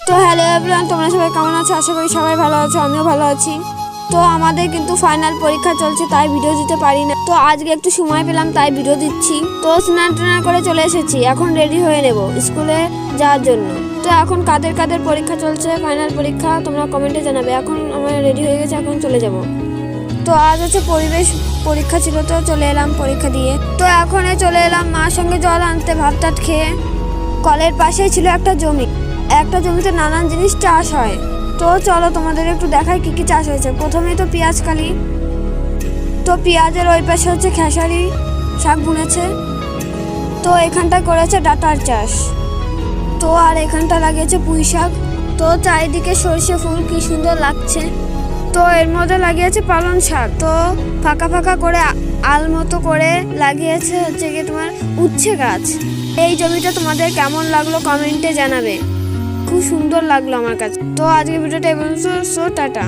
তো hello everyone, তোমরা সবাই কেমন আছো? আশা করি সবাই ভালো আছো, আমিও ভালো আছি। তো আমাদের কিন্তু ফাইনাল পরীক্ষা চলছে, তাই ভিডিও দিতে পারি না। তো আজকে একটু সময় পেলাম, তাই ভিডিও দিচ্ছি। তো স্নান টান করে চলে এসেছি, এখন রেডি হয়ে নেব স্কুলে যাওয়ার জন্য। তো এখন কাদের কাদের পরীক্ষা চলছে, ফাইনাল পরীক্ষা, তোমরা কমেন্টে জানাবে। এখন আমার রেডি হয়ে গেছে, এখন চলে যাব। তো আজ হচ্ছে পরিবেশ পরীক্ষা ছিল, তো চলে এলাম পরীক্ষা দিয়ে। তো এখন চলে এলাম মার সঙ্গে জল আনতে, ভাত টাত খেয়ে। কলের পাশেই ছিল একটা জমি, একটা জমিতে নানান জিনিস চাষ হয়। তো চলো তোমাদের একটু দেখাই কি কি চাষ হয়েছে। প্রথমে তো পেঁয়াজ কালি, তো পেঁয়াজের ওই পাশে হচ্ছে খেসারি শাক বুনেছে। তো এখানটা করেছে ডাঁটার চাষ। তো আর এখানটা লাগিয়েছে পুঁই শাক। তো চারিদিকে সর্ষে ফুল, কি সুন্দর লাগছে। তো এর মধ্যে লাগিয়েছে পালং শাক। তো ফাঁকা ফাঁকা করে আল মতো করে লাগিয়েছে হচ্ছে গিয়ে তোমার উচ্ছে গাছ। এই জমিটা তোমাদের কেমন লাগলো কমেন্টে জানাবে, খুব সুন্দর লাগলো আমার কাছে। তো আজকে ভিডিওটা এই পর্যন্ত, টাটা।